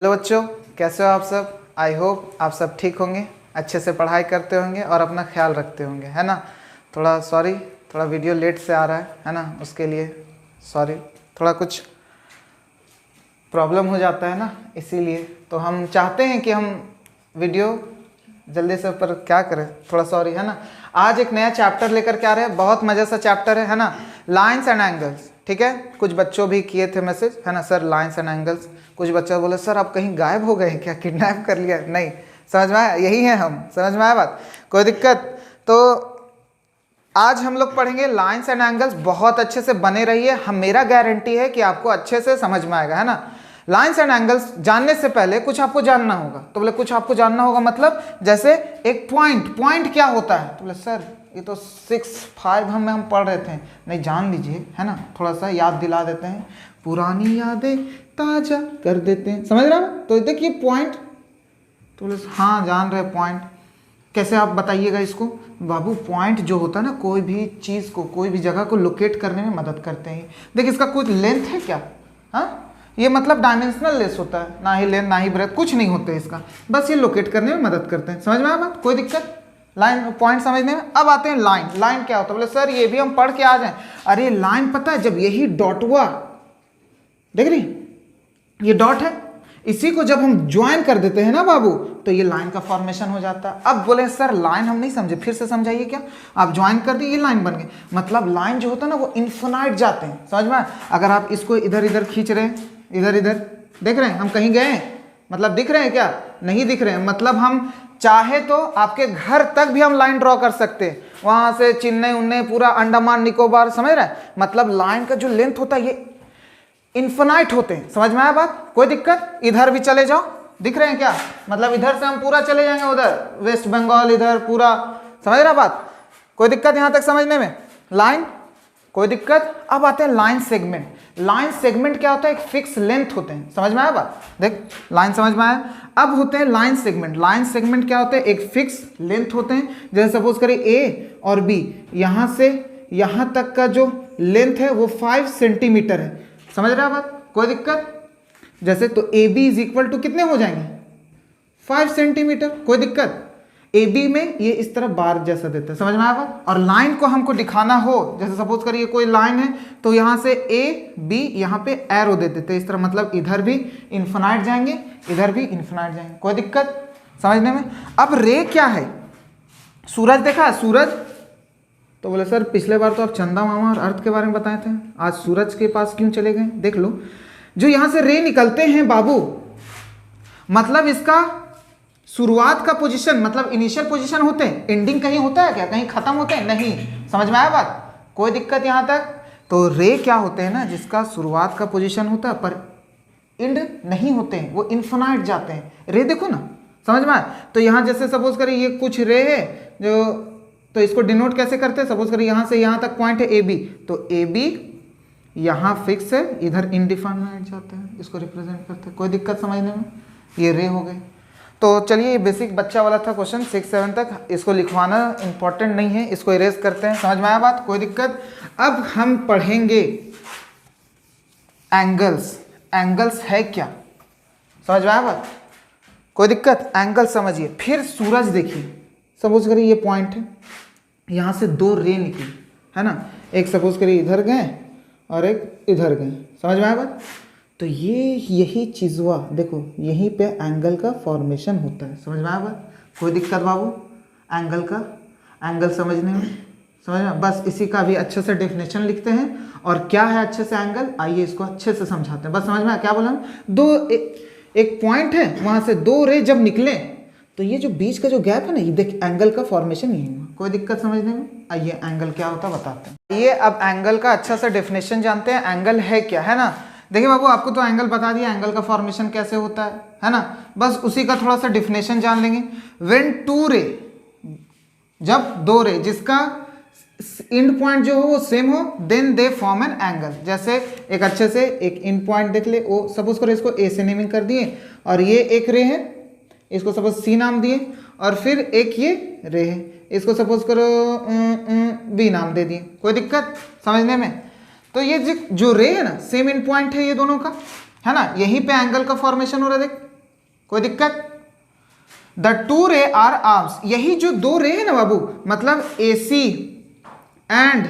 Hello बच्चों, कैसे हो आप सब। आई होप आप सब ठीक होंगे, अच्छे से पढ़ाई करते होंगे और अपना ख्याल रखते होंगे, है ना। थोड़ा सॉरी, थोड़ा वीडियो लेट से आ रहा है ना, उसके लिए सॉरी। थोड़ा कुछ प्रॉब्लम हो जाता है ना, इसीलिए तो हम चाहते हैं कि हम वीडियो जल्दी से, पर क्या करें, थोड़ा सॉरी, है ना। आज एक नया चैप्टर लेकर के आ रहे हैं, बहुत मज़े सा चैप्टर है ना, लाइन्स एंड एंगल्स। ठीक है, कुछ बच्चों भी किए थे मैसेज, है ना सर, लाइन्स एंड एंगल्स। कुछ बच्चा बोले सर आप कहीं गायब हो गए क्या, किडनैप कर लिया। नहीं, समझ में आया, यही है हम, समझ में आया बात, कोई दिक्कत। तो आज हम लोग पढ़ेंगे लाइन्स एंड एंगल्स, बहुत अच्छे से बने रहिए, हम मेरा गारंटी है कि आपको अच्छे से समझ में आएगा, है ना। लाइन्स एंड एंगल्स जानने से पहले कुछ आपको जानना होगा। तो बोले कुछ आपको जानना होगा मतलब जैसे एक पॉइंट क्या होता है। तो बोले सर ये तो 6-5 हम पढ़ रहे थे। नहीं, जान लीजिए, है ना, थोड़ा सा याद दिला देते हैं, पुरानी यादें ताजा कर देते हैं, समझ रहे हो। तो देखिए पॉइंट, तो बोले हाँ जान रहे पॉइंट। कैसे आप बताइएगा इसको। बाबू पॉइंट जो होता है ना, कोई भी चीज़ को, कोई भी जगह को लोकेट करने में मदद करते हैं। देखिए इसका कुछ लेंथ है क्या, हाँ, ये मतलब डायमेंशनल लेस होता है, ना ही लेंथ ना ही ब्रेथ, कुछ नहीं होते इसका, बस ये लोकेट करने में मदद करते हैं। समझ में आया बात, कोई दिक्कत लाइन पॉइंट समझने में। अब आते हैं लाइन। लाइन क्या होता है, बोले सर ये भी हम पढ़ के आ जाएं। अरे लाइन पता है, जब यही डॉट हुआ, देख रही ये डॉट है, इसी को जब हम ज्वाइन कर देते हैं ना बाबू, तो ये लाइन का फॉर्मेशन हो जाता है। अब बोले सर लाइन हम नहीं समझे, फिर से समझाइए। क्या आप ज्वाइन कर दिए, ये लाइन बन गई। मतलब लाइन जो होता है ना वो इन्फिनाइट जाते हैं, समझ में। अगर आप इसको इधर इधर खींच रहे हैं, इधर इधर देख रहे हैं, हम कहीं गए मतलब दिख रहे हैं क्या, नहीं दिख रहे हैं। मतलब हम चाहे तो आपके घर तक भी हम लाइन ड्रॉ कर सकते हैं, वहां से चेन्नई उन्नई पूरा अंडमान निकोबार, समझ रहे हैं। मतलब लाइन का जो लेंथ होता है ये इन्फिनाइट होते हैं, समझ में आया बात, कोई दिक्कत। इधर भी चले जाओ, दिख रहे हैं क्या, मतलब इधर से हम पूरा चले जाएंगे उधर वेस्ट बंगाल, इधर पूरा, समझ रहा बात, कोई दिक्कत यहां तक समझने में। लाइन कोई दिक्कत। अब आते हैं लाइन सेगमेंट। लाइन सेगमेंट क्या होता है, एक फिक्स लेंथ होते हैं, समझ में आया बात। देख लाइन समझ में आया। अब होते हैं लाइन सेगमेंट। लाइन सेगमेंट क्या होते हैं, एक फिक्स लेंथ होते हैं। जैसे सपोज करिए ए और बी, यहां से यहां तक का जो लेंथ है वो 5 सेंटीमीटर है, समझ रहे हैं बात, कोई दिक्कत। जैसे तो A B is equal to कितने हो जाएंगे, 5 सेंटीमीटर, कोई दिक्कत। ए बी में ये इस तरह बार जैसा देता है, समझ में आया बात। और लाइन को हमको दिखाना हो, जैसे सपोज करिए कोई लाइन है, तो यहाँ से ए बी यहाँ पे एरो दे देते हैं इस तरह, मतलब इधर भी इन्फिनाइट जाएंगे, इधर भी इन्फिनाइट जाएंगे, कोई दिक्कत समझने में। अब रे क्या है, सूरज देखा, सूरज, तो बोले सर पिछले बार तो आप चंदा मामा और अर्थ के बारे में बताए थे, आज सूरज के पास क्यों चले गए। देख लो, जो यहां से रे निकलते हैं बाबू, मतलब इसका शुरुआत का पोजीशन, मतलब इनिशियल पोजीशन होते हैं, एंडिंग कहीं होता है क्या, कहीं खत्म होते हैं, नहीं, समझ में आया बात, कोई दिक्कत यहां तक। तो रे क्या होते हैं ना, जिसका शुरुआत का पोजीशन होता है पर एंड नहीं होते हैं, वो इन्फिनाइट जाते हैं। रे देखो ना, समझ में आया। तो यहां जैसे सपोज करिए ये कुछ रे है जो, तो इसको डिनोट कैसे करते हैं, सपोज करिए यहां से यहां तक पॉइंट है ए बी, तो ए बी यहां फिक्स है, इधर इनडिफाइनाइट जाता है, इसको रिप्रेजेंट करते हैं, कोई दिक्कत समझने में। ये रे हो गए। तो चलिए ये बेसिक बच्चा वाला था क्वेश्चन 6-7 तक, इसको लिखवाना इंपॉर्टेंट नहीं है, इसको इरेज करते हैं, समझ में आया बात, कोई दिक्कत। अब हम पढ़ेंगे एंगल्स। एंगल्स है क्या, समझ में आया बात, कोई दिक्कत। एंगल समझिए। फिर सूरज देखिए, सपोज करिए ये पॉइंट है, यहाँ से 2 रे निकली, है ना, एक सपोज करिए इधर गए और एक इधर गए, समझ में आया बात। तो ये यही चीज़ हुआ, देखो यहीं पे एंगल का फॉर्मेशन होता है, समझ में आया बात, कोई दिक्कत बाबू। एंगल का, एंगल समझने में, समझ में, बस इसी का भी अच्छे से डेफिनेशन लिखते हैं। और क्या है अच्छे से एंगल, आइए इसको अच्छे से समझाते हैं, बस समझ में आया क्या बोला। एक पॉइंट है, वहाँ से 2 रे जब निकले, तो ये जो बीच का जो गैप है ना, ये देख एंगल का फॉर्मेशन यही हुआ, कोई दिक्कत समझने में। आइए एंगल क्या होता है बताते हैं। ये अब एंगल का अच्छा सा डेफिनेशन जानते हैं, एंगल है क्या, है ना। देखिए बाबू आपको तो एंगल बता दिया, एंगल का फॉर्मेशन कैसे होता है ना, बस उसी का थोड़ा सा डेफिनेशन जान लेंगे। व्हेन 2 रे, जब 2 रे जिसका एंड पॉइंट जो हो वो सेम हो, then they form an angle. जैसे एक अच्छे से एक एंड पॉइंट देख ले, वो सपोज करो इसको ए से नेमिंग कर दिए, और ये एक रे है, इसको सपोज सी नाम दिए, और फिर एक ये रे है, इसको सपोज करो बी नाम दे दिए, कोई दिक्कत समझने में। तो ये जो रे है ना, सेम एंड पॉइंट है ये दोनों का, है ना, यहीं पे एंगल का फॉर्मेशन हो रहा है। देख कोई दिक्कत? द टू रे आर आर्म्स, यही जो दो रे है ना बाबू, मतलब AC एंड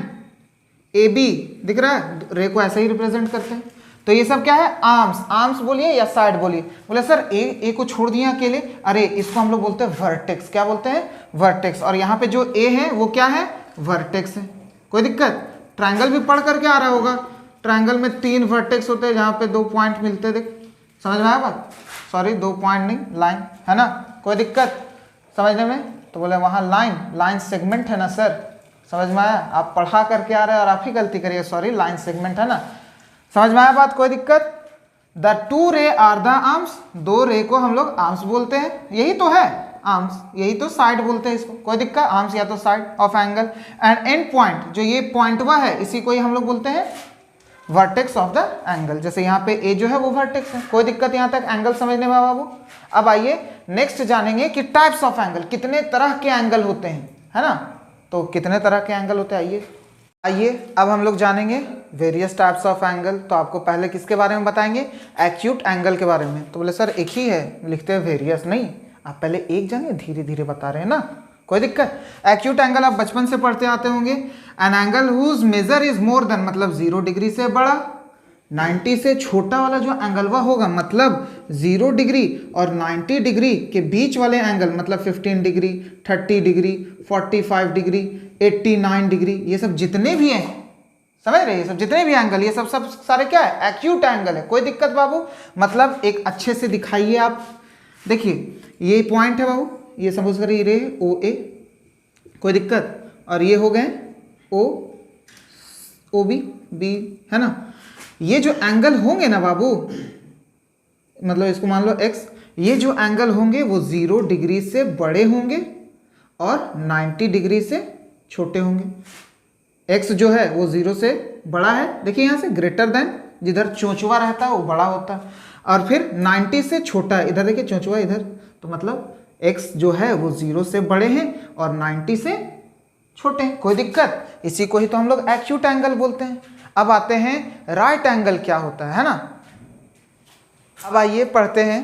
AB, दिख रहा है, रे को ऐसे ही रिप्रेजेंट करते हैं। तो ये सब क्या है? आर्म्स। आर्म्स बोलिए या साइड बोलिए। बोले सर ए को छोड़ दिया अकेले, अरे इसको हम लोग बोलते हैं वर्टेक्स। क्या बोलते हैं? वर्टेक्स। और यहाँ पे जो ए है वो क्या है? वर्टेक्स है। कोई दिक्कत? ट्रायंगल भी पढ़ करके आ रहा होगा, ट्रायंगल में 3 वर्टेक्स होते हैं जहाँ पे 2 पॉइंट मिलते हैं। देख, समझ में आया बात? सॉरी 2 पॉइंट नहीं, लाइन है ना। कोई दिक्कत समझने में? तो बोले वहाँ लाइन सेगमेंट है ना सर, समझ में आया? आप पढ़ा करके आ रहे हैं और आप ही गलती करिए, सॉरी लाइन सेगमेंट है ना। समझ में आया बात? कोई दिक्कत? द टू रे आर द आर्म्स, दो रे को हम लोग आर्म्स बोलते हैं, यही तो है आर्म्स, यही तो साइड बोलते हैं इसको। कोई दिक्कत? आर्म्स या तो side of angle. And and point, जो ये पॉइंट हुआ है इसी को ही हम लोग बोलते हैं वर्टेक्स ऑफ द एंगल। जैसे यहाँ पे ए जो है वो वर्टेक्स है। कोई दिक्कत यहाँ तक एंगल समझने में बाबू? अब आइए नेक्स्ट जानेंगे कि टाइप्स ऑफ एंगल, कितने तरह के एंगल होते हैं, है ना। तो कितने तरह के एंगल होते हैं, आइए अब हम लोग जानेंगे वेरियस टाइप्स ऑफ एंगल। तो आपको पहले किसके बारे में बताएंगे? एक्यूट एंगल के बारे में। तो बोले सर एक ही है, लिखते हैं वेरियस। नहीं, आप पहले एक जानिए, धीरे धीरे बता रहे हैं ना, कोई दिक्कत? एक्यूट एंगल आप बचपन से पढ़ते आते होंगे। An angle whose measure is more than, मतलब 0 डिग्री से बड़ा, 90 से छोटा वाला जो एंगल वह होगा, मतलब 0 डिग्री और 90 डिग्री के बीच वाले एंगल, मतलब 15 डिग्री, 30 डिग्री, 45 डिग्री, 89 डिग्री, ये सब जितने भी हैं, समझ रहे हैं, ये सब जितने भी एंगल, ये सब सारे क्या है? एक्यूट एंगल है। कोई दिक्कत बाबू? मतलब एक अच्छे से दिखाइए आप। देखिए ये पॉइंट है बाबू, ये सपोज करिए रे OA, कोई दिक्कत? और ये हो गए OB, B, है ना। ये जो एंगल होंगे ना बाबू, मतलब इसको मान लो X, ये जो एंगल होंगे वो 0 डिग्री से बड़े होंगे और 90 डिग्री से छोटे होंगे। X जो है वो 0 से बड़ा है, देखिए यहाँ से ग्रेटर देन, जिधर चोंचवा रहता है वो बड़ा होता है, और फिर 90 से छोटा है, इधर देखिए चोंचवा इधर, तो मतलब X जो है वो 0 से बड़े हैं और 90 से छोटे हैं। कोई दिक्कत? इसी को ही तो हम लोग एक्यूट एंगल बोलते हैं। अब आते हैं राइट एंगल क्या होता है ना। अब आइए पढ़ते हैं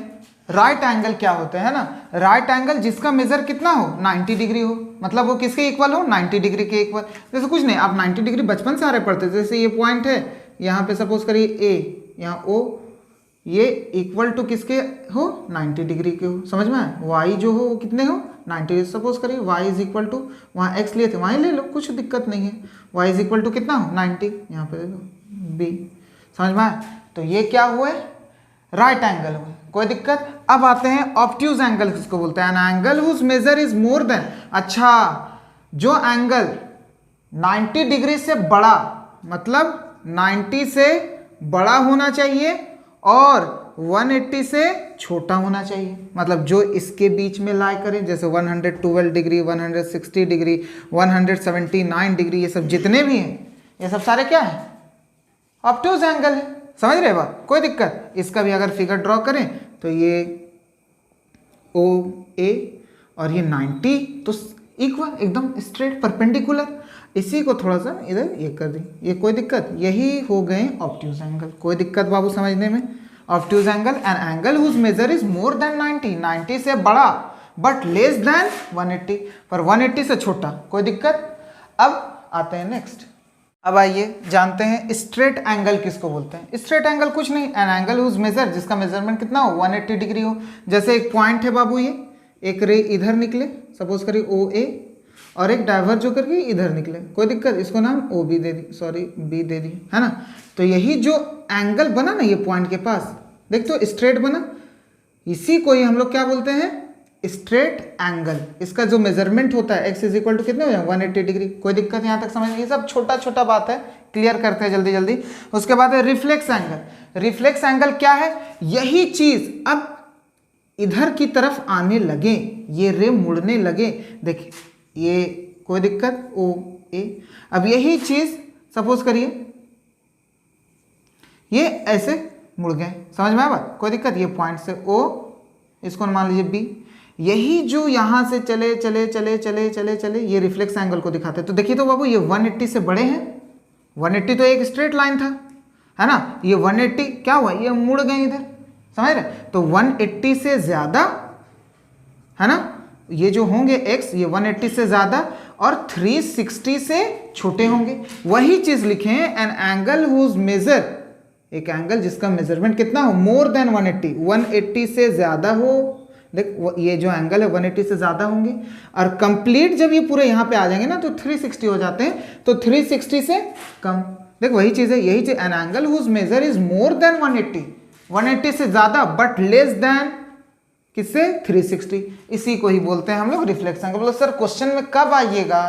राइट एंगल क्या होता है ना। राइट एंगल जिसका मेजर कितना हो? 90 डिग्री हो, मतलब वो किसके इक्वल हो? 90 डिग्री के इक्वल। जैसे कुछ नहीं, आप 90 डिग्री बचपन से आ रहे पढ़ते, जैसे ये पॉइंट है, यहाँ पे सपोज करिए A, यहाँ O, ये इक्वल टू किसके हो? 90 डिग्री के हो। समझ में आए? Y जो हो वो कितने हो? 90। सपोज करिए y इज इक्वल टू, वहाँ x लिए थे वहीं ले लो, कुछ दिक्कत नहीं है। y इज इक्वल टू कितना हो? 90, यहाँ पे देखो B। समझ में आए? तो ये क्या हुए? राइट एंगल हुए। कोई दिक्कत? अब आते हैं ऑब्ट्यूज एंगल किसको बोलते हैं? An angle whose measure is more than, अच्छा जो एंगल 90 डिग्री से बड़ा, मतलब 90 से बड़ा होना चाहिए और 180 से छोटा होना चाहिए, मतलब जो इसके बीच में लाई करे, जैसे 112 डिग्री, 160 डिग्री, 179 डिग्री, ये सब जितने भी हैं ये सब सारे क्या है? ऑब्ट्यूज एंगल है। समझ रहे बात? कोई दिक्कत? इसका भी अगर फिगर ड्रॉ करें तो ये OA और ये 90 तो इक्वल, एकदम स्ट्रेट परपेंडिकुलर। इसी को थोड़ा सा इधर ये कर दी, ये कोई दिक्कत? यही हो गए ऑब्ट्यूज एंगल। कोई दिक्कत बाबू समझने में? Obtuse angle, an angle whose measure is more than 90, 90 से बड़ा बट लेस देन 180, पर 180 से छोटा। कोई दिक्कत? अब आते हैं नेक्स्ट। अब आइए जानते हैं स्ट्रेट एंगल किसको बोलते हैं। स्ट्रेट एंगल कुछ नहीं, एन एंगल हुज मेजर, जिसका मेजरमेंट कितना हो? 180 डिग्री हो। जैसे एक पॉइंट है बाबू, ये एक रे इधर निकले, सपोज करिए OA, और एक डाइवर्ज होकर के इधर निकले। कोई दिक्कत? इसको नाम OB दे दी, सॉरी B दे दी, है ना। तो यही जो एंगल बना ना ये पॉइंट के पास, देख तो स्ट्रेट बना, इसी को ही हम लोग क्या बोलते हैं? Straight angle. इसका जो मेजरमेंट होता है x इज इक्वल टू कितने हो जाए? 180 डिग्री। कोई दिक्कत यहाँ तक समझ? ये सब छोटा छोटा बात है, क्लियर करते हैं जल्दी जल्दी। उसके बाद है रिफ्लेक्स एंगल। रिफ्लेक्स एंगल क्या है? यही चीज अब इधर की तरफ आने लगे, ये रे मुड़ने लगे, देखिए ये, कोई दिक्कत? OA। अब यही चीज सपोज करिए ये ऐसे मुड़ गए, समझ में आया बात? कोई दिक्कत? ये पॉइंट से O, इसको मान लीजिए B, यही जो यहाँ से चले चले चले चले चले चले ये रिफ्लेक्स एंगल को दिखाते हैं। तो देखिए तो बाबू ये 180 से बड़े हैं, 180 तो एक स्ट्रेट लाइन था, है ना। ये 180 क्या हुआ? ये मुड़ गए इधर, समझ रहे? तो 180 से ज़्यादा, है ना, ये जो होंगे x ये 180 से ज़्यादा और 360 से छोटे होंगे। वही चीज़ लिखे हैं, एन एंगल हुज मेजर, एक एंगल जिसका मेजरमेंट कितना हो, मोर देन 180, 180 से ज़्यादा हो। देख ये जो एंगल है 180 से ज़्यादा होंगे, और कंप्लीट जब ये पूरे यहाँ पे आ जाएंगे ना तो 360 हो जाते हैं, तो 360 से कम। देख वही चीज़ है, यही चीज़, an angle whose measure is more than 180, 180 से ज़्यादा बट लेस देन किससे, 360, इसी को ही बोलते हैं हम लोग रिफ्लेक्स एंगल। बोलो सर क्वेश्चन में कब आइएगा,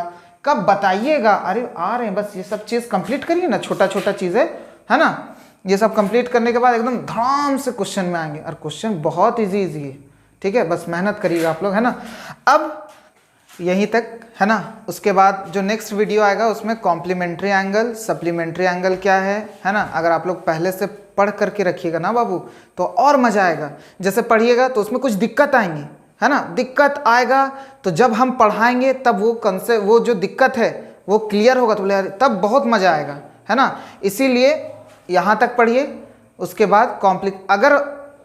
कब बताइएगा? अरे आ रहे हैं, बस ये सब चीज़ कंप्लीट करिए ना, छोटा छोटा चीज़ है ना, ये सब कंप्लीट करने के बाद एकदम धड़ाम से क्वेश्चन में आएंगे, और क्वेश्चन बहुत इजी है, ठीक है, बस मेहनत करिएगा आप लोग, है ना। अब यहीं तक, है ना, उसके बाद जो नेक्स्ट वीडियो आएगा उसमें कॉम्प्लीमेंट्री एंगल, सप्लीमेंट्री एंगल क्या है ना, अगर आप लोग पहले से पढ़ करके रखिएगा ना बाबू तो और मज़ा आएगा। जैसे पढ़िएगा तो उसमें कुछ दिक्कत आएंगी, है ना, दिक्कत आएगा तो जब हम पढ़ाएंगे तब वो कंसेप्ट, वो जो दिक्कत है वो क्लियर होगा, तो बोले तब बहुत मज़ा आएगा, है ना। इसीलिए यहाँ तक पढ़िए, उसके बाद अगर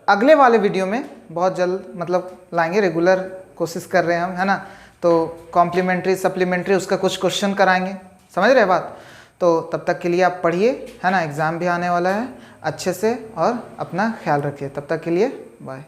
अगले वाले वीडियो में बहुत जल्द मतलब लाएंगे, रेगुलर कोशिश कर रहे हैं हम, है ना, तो कॉम्प्लीमेंट्री सप्लीमेंट्री उसका कुछ क्वेश्चन कराएंगे, समझ रहे बात। तो तब तक के लिए आप पढ़िए, है ना, एग्ज़ाम भी आने वाला है, अच्छे से, और अपना ख्याल रखिए। तब तक के लिए बाय।